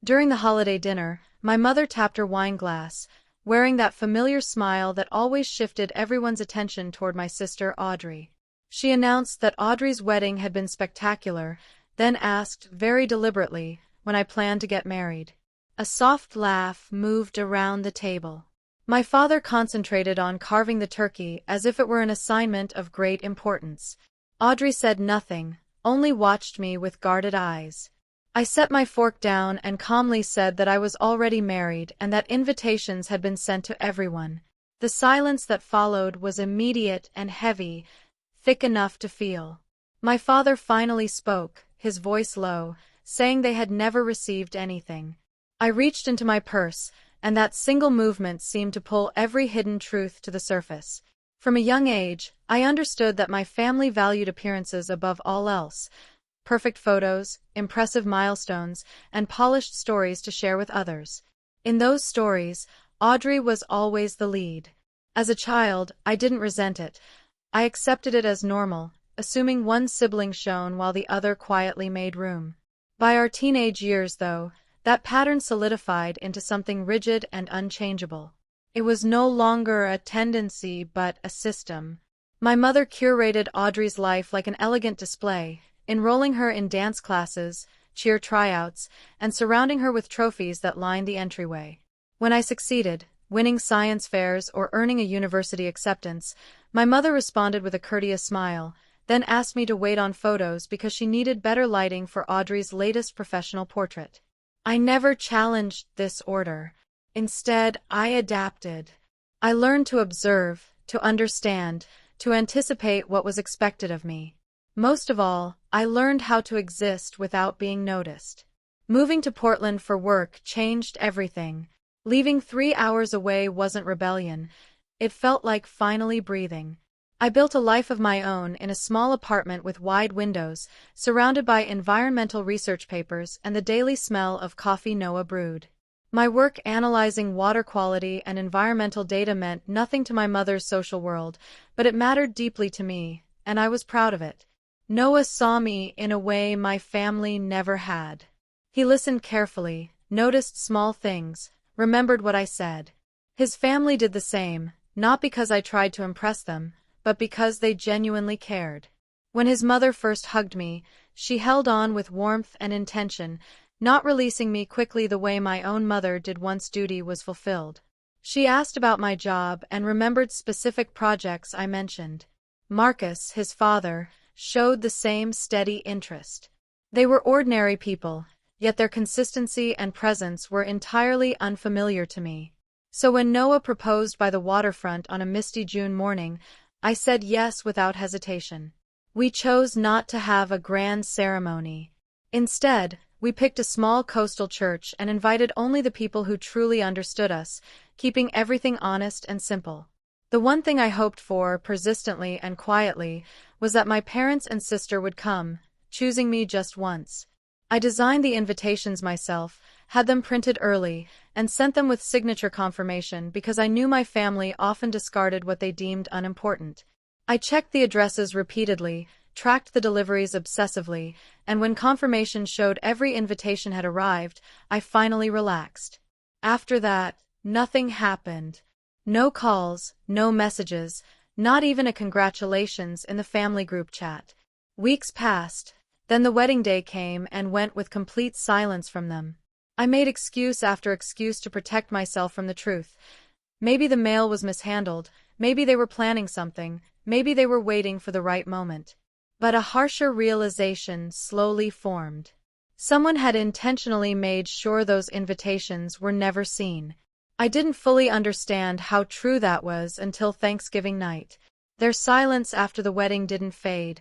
During the holiday dinner, my mother tapped her wine glass, wearing that familiar smile that always shifted everyone's attention toward my sister Audrey. She announced that Audrey's wedding had been spectacular, then asked, very deliberately, when I planned to get married. A soft laugh moved around the table. My father concentrated on carving the turkey as if it were an assignment of great importance. Audrey said nothing, only watched me with guarded eyes. I set my fork down and calmly said that I was already married and that invitations had been sent to everyone. The silence that followed was immediate and heavy, thick enough to feel. My father finally spoke, his voice low, saying they had never received anything. I reached into my purse, and that single movement seemed to pull every hidden truth to the surface. From a young age, I understood that my family valued appearances above all else. Perfect photos, impressive milestones, and polished stories to share with others. In those stories, Audrey was always the lead. As a child, I didn't resent it. I accepted it as normal, assuming one sibling shone while the other quietly made room. By our teenage years, though, that pattern solidified into something rigid and unchangeable. It was no longer a tendency but a system. My mother curated Audrey's life like an elegant display, enrolling her in dance classes, cheer tryouts, and surrounding her with trophies that lined the entryway. When I succeeded, winning science fairs or earning a university acceptance, my mother responded with a courteous smile, then asked me to wait on photos because she needed better lighting for Audrey's latest professional portrait. I never challenged this order. Instead, I adapted. I learned to observe, to understand, to anticipate what was expected of me. Most of all, I learned how to exist without being noticed. Moving to Portland for work changed everything. Leaving 3 hours away wasn't rebellion. It felt like finally breathing. I built a life of my own in a small apartment with wide windows, surrounded by environmental research papers and the daily smell of coffee Noah brewed. My work analyzing water quality and environmental data meant nothing to my mother's social world, but it mattered deeply to me, and I was proud of it. Noah saw me in a way my family never had. He listened carefully, noticed small things, remembered what I said. His family did the same, not because I tried to impress them, but because they genuinely cared. When his mother first hugged me, she held on with warmth and intention, not releasing me quickly the way my own mother did once duty was fulfilled. She asked about my job and remembered specific projects I mentioned. Marcus, his father, showed the same steady interest. They were ordinary people, yet their consistency and presence were entirely unfamiliar to me. So when Noah proposed by the waterfront on a misty June morning, I said yes without hesitation. We chose not to have a grand ceremony. Instead, we picked a small coastal church and invited only the people who truly understood us, keeping everything honest and simple. The one thing I hoped for, persistently and quietly, was that my parents and sister would come, choosing me just once. I designed the invitations myself, had them printed early, and sent them with signature confirmation because I knew my family often discarded what they deemed unimportant. I checked the addresses repeatedly, tracked the deliveries obsessively, and when confirmation showed every invitation had arrived, I finally relaxed. After that, nothing happened. No calls, no messages, not even a congratulations in the family group chat. Weeks passed, then the wedding day came and went with complete silence from them. I made excuse after excuse to protect myself from the truth. Maybe the mail was mishandled, maybe they were planning something, maybe they were waiting for the right moment. But a harsher realization slowly formed. Someone had intentionally made sure those invitations were never seen. I didn't fully understand how true that was until Thanksgiving night. Their silence after the wedding didn't fade.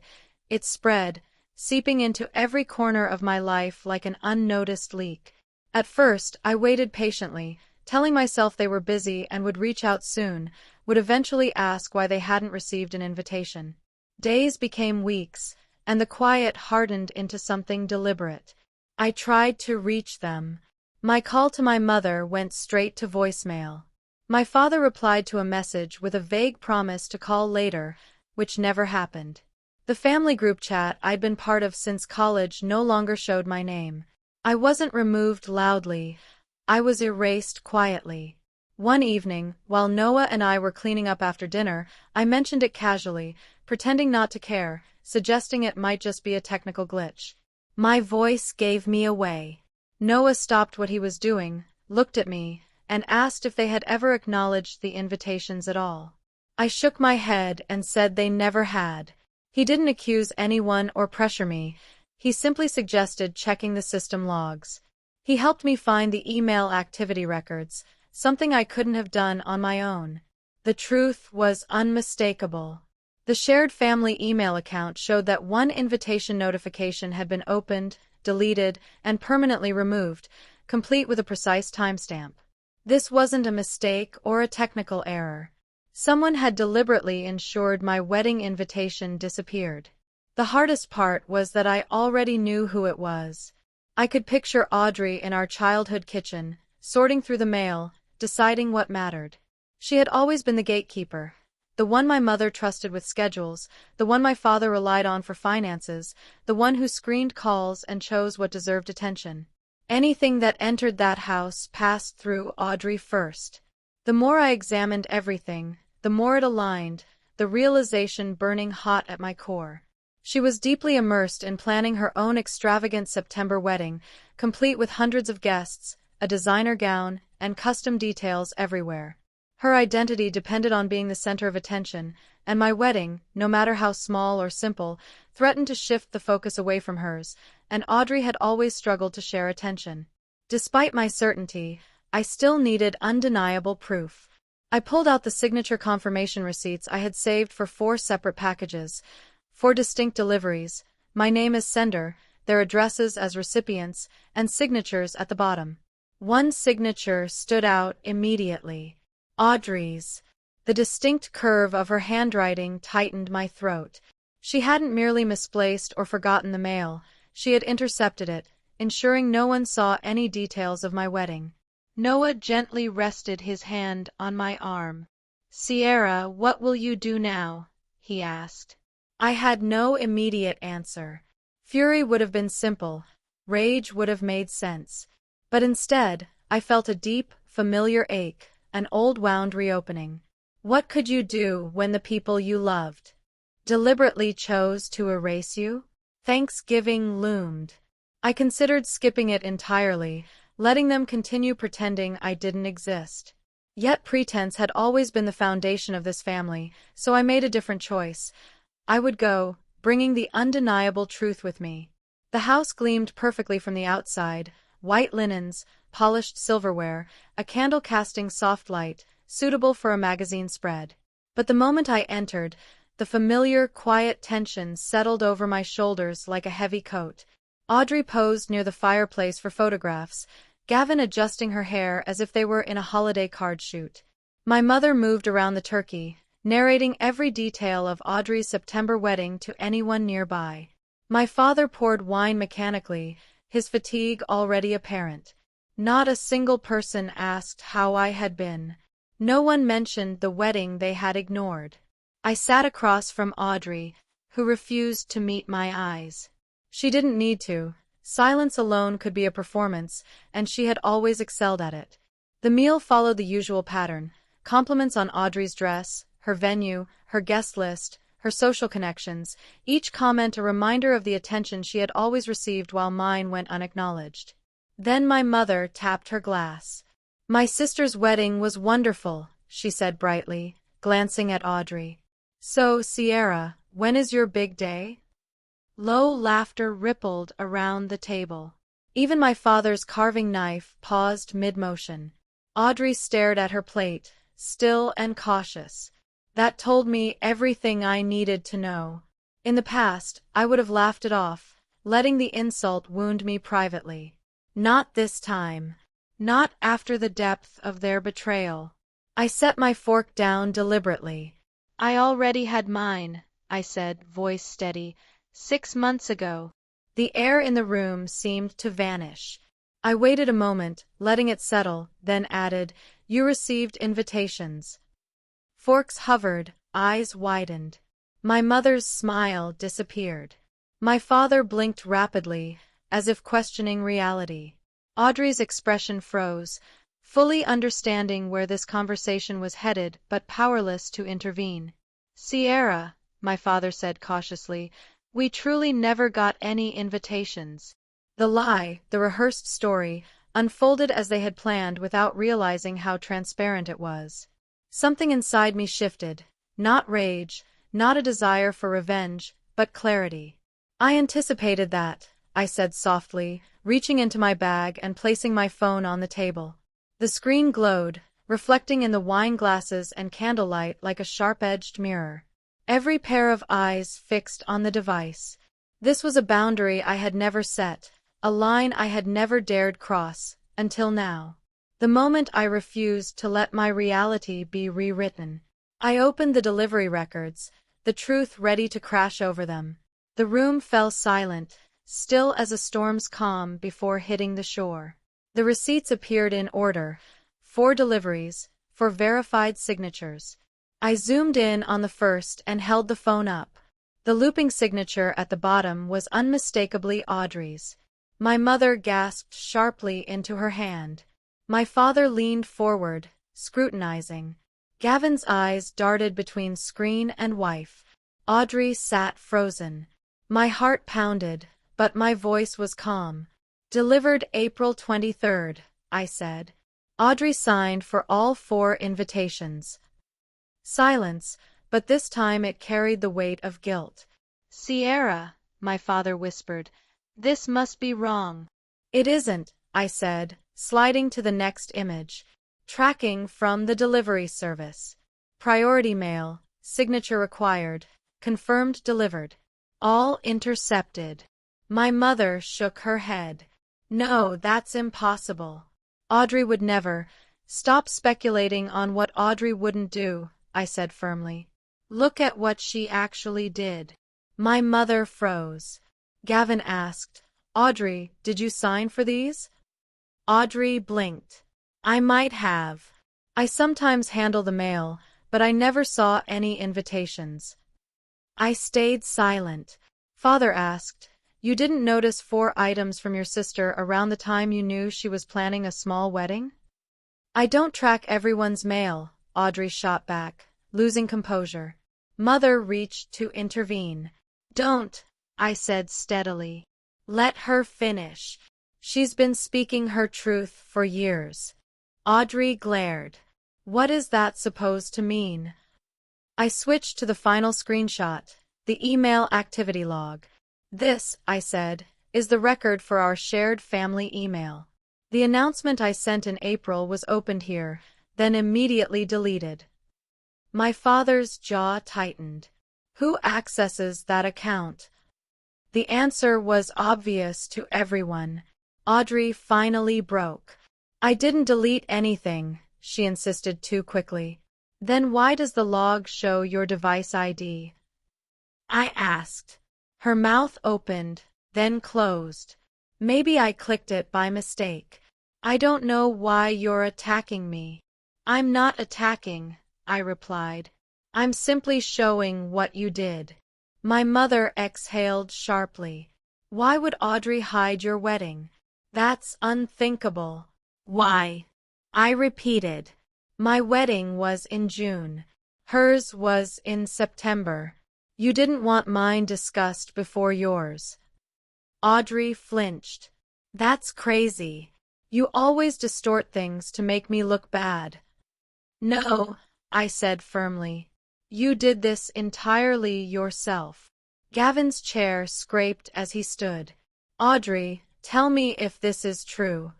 It spread, seeping into every corner of my life like an unnoticed leak. At first, I waited patiently, telling myself they were busy and would reach out soon, would eventually ask why they hadn't received an invitation. Days became weeks, and the quiet hardened into something deliberate. I tried to reach them. My call to my mother went straight to voicemail. My father replied to a message with a vague promise to call later, which never happened. The family group chat I'd been part of since college no longer showed my name. I wasn't removed loudly. I was erased quietly. One evening, while Noah and I were cleaning up after dinner, I mentioned it casually, pretending not to care, suggesting it might just be a technical glitch. My voice gave me away. Noah stopped what he was doing, looked at me, and asked if they had ever acknowledged the invitations at all. I shook my head and said they never had. He didn't accuse anyone or pressure me. He simply suggested checking the system logs. He helped me find the email activity records, something I couldn't have done on my own. The truth was unmistakable. The shared family email account showed that one invitation notification had been opened, deleted, and permanently removed, complete with a precise timestamp. This wasn't a mistake or a technical error. Someone had deliberately ensured my wedding invitation disappeared. The hardest part was that I already knew who it was. I could picture Audrey in our childhood kitchen, sorting through the mail, deciding what mattered. She had always been the gatekeeper, the one my mother trusted with schedules, the one my father relied on for finances, the one who screened calls and chose what deserved attention. Anything that entered that house passed through Audrey first. The more I examined everything, the more it aligned, the realization burning hot at my core. She was deeply immersed in planning her own extravagant September wedding, complete with hundreds of guests, a designer gown, and custom details everywhere. Her identity depended on being the center of attention, and my wedding, no matter how small or simple, threatened to shift the focus away from hers, and Audrey had always struggled to share attention. Despite my certainty, I still needed undeniable proof. I pulled out the signature confirmation receipts I had saved for 4 separate packages, 4 distinct deliveries, my name as sender, their addresses as recipients, and signatures at the bottom. One signature stood out immediately. Audrey's. The distinct curve of her handwriting tightened my throat. She hadn't merely misplaced or forgotten the mail, she had intercepted it, ensuring no one saw any details of my wedding. Noah gently rested his hand on my arm. "Sierra, what will you do now?" he asked. I had no immediate answer. Fury would have been simple. Rage would have made sense. But instead, I felt a deep, familiar ache, an old wound reopening. What could you do when the people you loved deliberately chose to erase you? Thanksgiving loomed. I considered skipping it entirely, letting them continue pretending I didn't exist. Yet pretense had always been the foundation of this family, so I made a different choice. I would go, bringing the undeniable truth with me. The house gleamed perfectly from the outside, white linens, polished silverware, a candle casting soft light, suitable for a magazine spread. But the moment I entered, the familiar, quiet tension settled over my shoulders like a heavy coat. Audrey posed near the fireplace for photographs, Gavin adjusting her hair as if they were in a holiday card shoot. My mother moved around the turkey, narrating every detail of Audrey's September wedding to anyone nearby. My father poured wine mechanically, his fatigue already apparent. Not a single person asked how I had been. No one mentioned the wedding they had ignored. I sat across from Audrey, who refused to meet my eyes. She didn't need to. Silence alone could be a performance, and she had always excelled at it. The meal followed the usual pattern: compliments on Audrey's dress, her venue, her guest list, her social connections, each comment a reminder of the attention she had always received while mine went unacknowledged. Then my mother tapped her glass. "My sister's wedding was wonderful," she said brightly, glancing at Audrey. "So, Sierra, when is your big day?" Low laughter rippled around the table. Even my father's carving knife paused mid-motion. Audrey stared at her plate, still and cautious. That told me everything I needed to know. In the past, I would have laughed it off, letting the insult wound me privately. Not this time. Not after the depth of their betrayal. I set my fork down deliberately. "I already had mine," I said, voice steady, "6 months ago." The air in the room seemed to vanish. I waited a moment, letting it settle, then added, "You received invitations." Forks hovered, eyes widened. My mother's smile disappeared. My father blinked rapidly, as if questioning reality. Audrey's expression froze, fully understanding where this conversation was headed but powerless to intervene. "Sierra," my father said cautiously, "we truly never got any invitations." The lie, the rehearsed story, unfolded as they had planned without realizing how transparent it was. Something inside me shifted, not rage, not a desire for revenge, but clarity. "I anticipated that," I said softly, reaching into my bag and placing my phone on the table. The screen glowed, reflecting in the wine glasses and candlelight like a sharp-edged mirror. Every pair of eyes fixed on the device. This was a boundary I had never set, a line I had never dared cross, until now. The moment I refused to let my reality be rewritten. I opened the delivery records, the truth ready to crash over them. The room fell silent, still as a storm's calm before hitting the shore. The receipts appeared in order, 4 deliveries, for verified signatures. I zoomed in on the first and held the phone up. The looping signature at the bottom was unmistakably Audrey's. My mother gasped sharply into her hand. My father leaned forward, scrutinizing. Gavin's eyes darted between screen and wife. Audrey sat frozen. My heart pounded, but my voice was calm. "Delivered April 23rd, I said. Audrey signed for all 4 invitations. Silence, but this time it carried the weight of guilt. "Sierra," my father whispered, "this must be wrong." "It isn't," I said, sliding to the next image. Tracking from the delivery service. Priority mail, signature required, confirmed delivered. All intercepted. My mother shook her head. "No, that's impossible. Audrey would never." "Stop speculating on what Audrey wouldn't do," I said firmly. "Look at what she actually did." My mother froze. Gavin asked, "Audrey, did you sign for these?" Audrey blinked. "I might have. I sometimes handle the mail, but I never saw any invitations." I stayed silent. Father asked, "You didn't notice 4 items from your sister around the time you knew she was planning a small wedding?" "I don't track everyone's mail," Audrey shot back, losing composure. Mother reached to intervene. "Don't," I said steadily. "Let her finish. She's been speaking her truth for years." Audrey glared. "What is that supposed to mean?" I switched to the final screenshot, the email activity log. "This," I said, "is the record for our shared family email. The announcement I sent in April was opened here, then immediately deleted." My father's jaw tightened. "Who accesses that account?" The answer was obvious to everyone. Audrey finally broke. "I didn't delete anything," she insisted too quickly. "Then why does the log show your device ID?" I asked. Her mouth opened, then closed. "Maybe I clicked it by mistake. I don't know why you're attacking me." "I'm not attacking," I replied. "I'm simply showing what you did." My mother exhaled sharply. "Why would Audrey hide your wedding? That's unthinkable." "Why?" I repeated. "My wedding was in June. Hers was in September. You didn't want mine discussed before yours." Audrey flinched. "That's crazy. You always distort things to make me look bad." "No," I said firmly. "You did this entirely yourself." Gavin's chair scraped as he stood. "Audrey, tell me if this is true."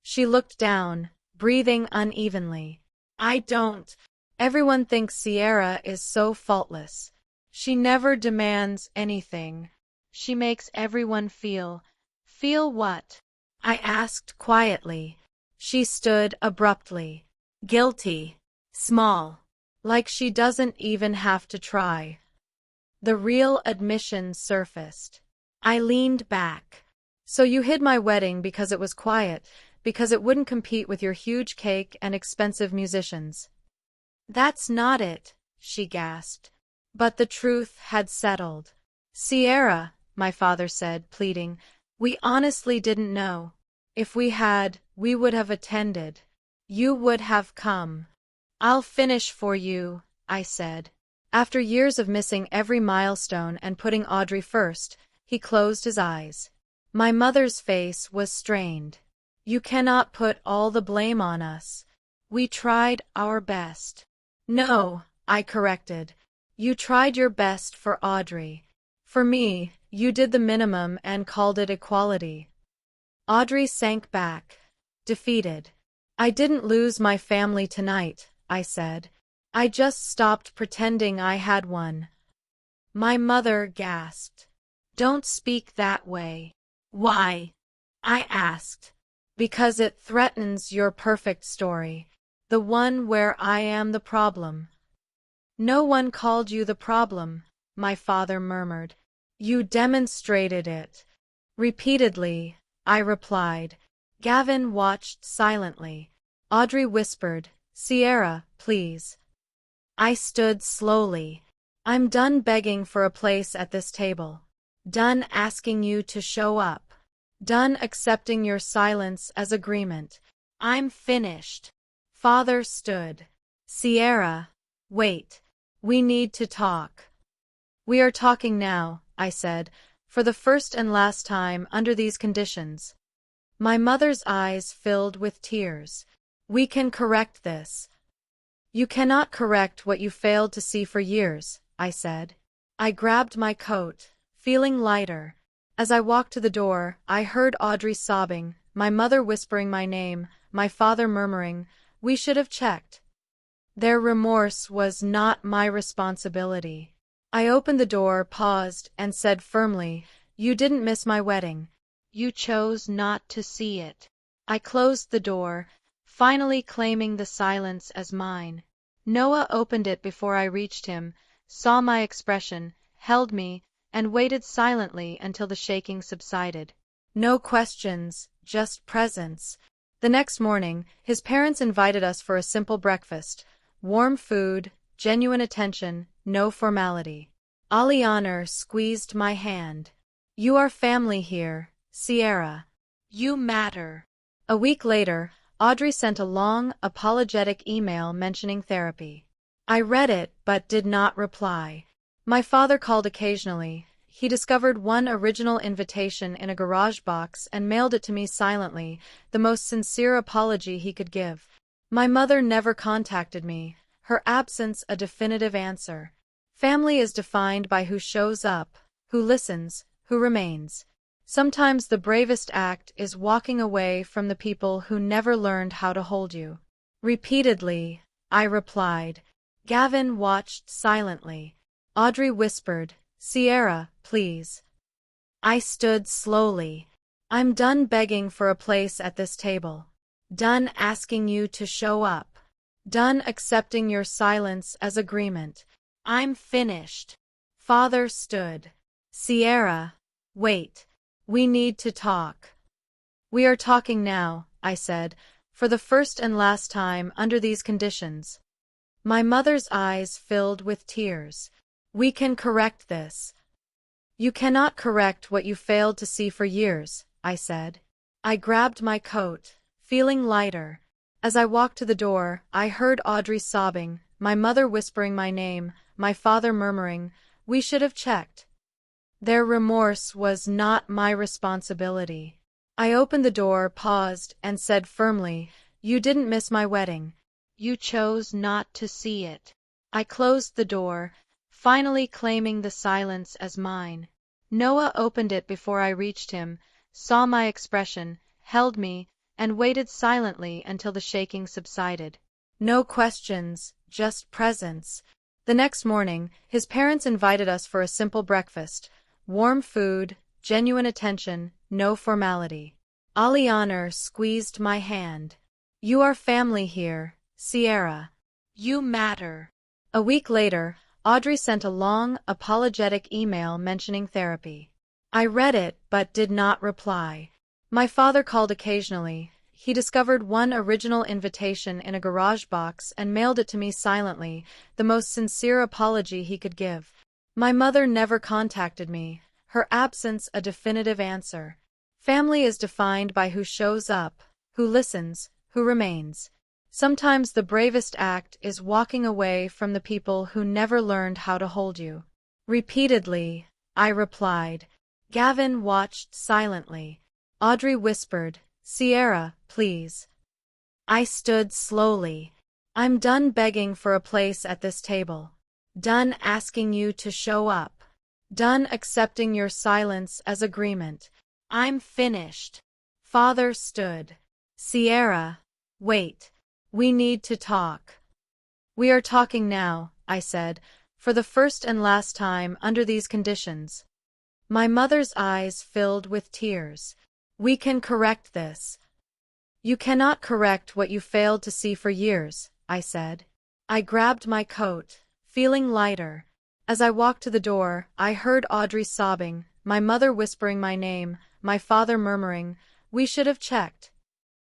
She looked down, breathing unevenly. "I don't. Everyone thinks Sierra is so faultless. She never demands anything. She makes everyone feel." "Feel what?" I asked quietly. She stood abruptly. "Guilty. Small. Like she doesn't even have to try." The real admission surfaced. I leaned back. "So you hid my wedding because it was quiet, because it wouldn't compete with your huge cake and expensive musicians." "That's not it," she gasped. But the truth had settled. "Sierra," my father said, pleading, We honestly didn't know. If we had, we would have attended. You would have come. I'll finish for you, I said. After years of missing every milestone and putting Audrey first, he closed his eyes. My mother's face was strained. You cannot put all the blame on us. We tried our best. No, I corrected. You tried your best for Audrey. For me, you did the minimum and called it equality. Audrey sank back, defeated. I didn't lose my family tonight, I said. I just stopped pretending I had one. My mother gasped. Don't speak that way. Why? I asked. Because it threatens your perfect story, the one where I am the problem. No one called you the problem, my father murmured. You demonstrated it. Repeatedly, I replied. Gavin watched silently. Audrey whispered, Sierra, please. I stood slowly. I'm done begging for a place at this table. Done asking you to show up. Done accepting your silence as agreement. I'm finished. Father stood. Sierra, wait. We need to talk. We are talking now, I said, for the first and last time under these conditions. My mother's eyes filled with tears. We can correct this. You cannot correct what you failed to see for years, I said. I grabbed my coat, feeling lighter. As I walked to the door, I heard Audrey sobbing, my mother whispering my name, my father murmuring, we should have checked. Their remorse was not my responsibility. I opened the door, paused, and said firmly, You didn't miss my wedding. You chose not to see it. I closed the door, finally claiming the silence as mine. Noah opened it before I reached him, saw my expression, held me, and waited silently until the shaking subsided. No questions, just presence. The next morning, his parents invited us for a simple breakfast. Warm food, genuine attention, no formality. Alianar squeezed my hand. You are family here, Sierra. You matter. A week later, Audrey sent a long, apologetic email mentioning therapy. I read it but did not reply. My father called occasionally. He discovered one original invitation in a garage box and mailed it to me silently, the most sincere apology he could give. My mother never contacted me, her absence a definitive answer. Family is defined by who shows up, who listens, who remains. Sometimes the bravest act is walking away from the people who never learned how to hold you. Repeatedly, I replied. Gavin watched silently. Audrey whispered, Sierra, please. I stood slowly. I'm done begging for a place at this table. Done asking you to show up. Done accepting your silence as agreement. I'm finished. Father stood. Sierra, wait. We need to talk. We are talking now, I said, for the first and last time under these conditions. My mother's eyes filled with tears. We can correct this. You cannot correct what you failed to see for years, I said. I grabbed my coat, feeling lighter. As I walked to the door, I heard Audrey sobbing, my mother whispering my name, my father murmuring, we should have checked. Their remorse was not my responsibility. I opened the door, paused, and said firmly, You didn't miss my wedding. You chose not to see it. I closed the door, finally claiming the silence as mine. Noah opened it before I reached him, saw my expression, held me, and waited silently until the shaking subsided. No questions, just presence. The next morning, his parents invited us for a simple breakfast. Warm food, genuine attention, no formality. Alianar squeezed my hand. You are family here, Sierra. You matter. A week later, Audrey sent a long, apologetic email mentioning therapy. I read it but did not reply. My father called occasionally. He discovered one original invitation in a garage box and mailed it to me silently, the most sincere apology he could give. My mother never contacted me, her absence a definitive answer. Family is defined by who shows up, who listens, who remains. Sometimes the bravest act is walking away from the people who never learned how to hold you. Repeatedly, I replied. Gavin watched silently. Audrey whispered, "Sierra, please." I stood slowly. "I'm done begging for a place at this table. Done asking you to show up. Done accepting your silence as agreement. I'm finished." Father stood. "Sierra, wait. We need to talk." "We are talking now," I said, "for the first and last time under these conditions." My mother's eyes filled with tears. "We can correct this." "You cannot correct what you failed to see for years," I said. I grabbed my coat, feeling lighter. As I walked to the door, I heard Audrey sobbing, my mother whispering my name, my father murmuring, "We should have checked."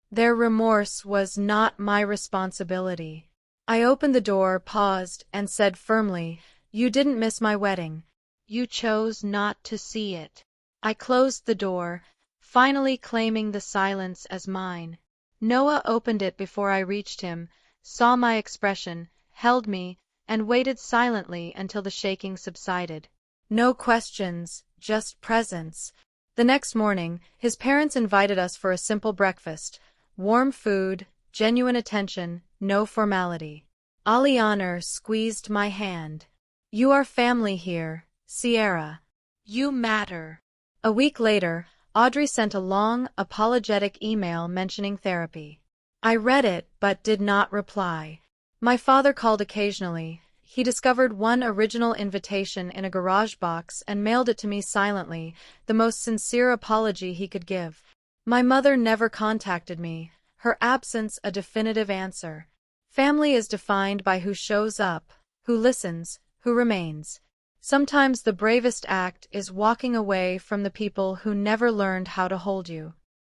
Their remorse was not my responsibility. I opened the door, paused, and said firmly, "You didn't miss my wedding. You chose not to see it." I closed the door, finally claiming the silence as mine. Noah opened it before I reached him, saw my expression, held me, and waited silently until the shaking subsided. No questions, just presence. The next morning, his parents invited us for a simple breakfast. Warm food, genuine attention, no formality. Alianar squeezed my hand. "You are family here, Sierra. You matter." A week later, Audrey sent a long, apologetic email mentioning therapy. I read it but did not reply. My father called occasionally. He discovered one original invitation in a garage box and mailed it to me silently, the most sincere apology he could give. My mother never contacted me, her absence a definitive answer. Family is defined by who shows up, who listens, who remains. Sometimes the bravest act is walking away from the people who never learned how to hold you.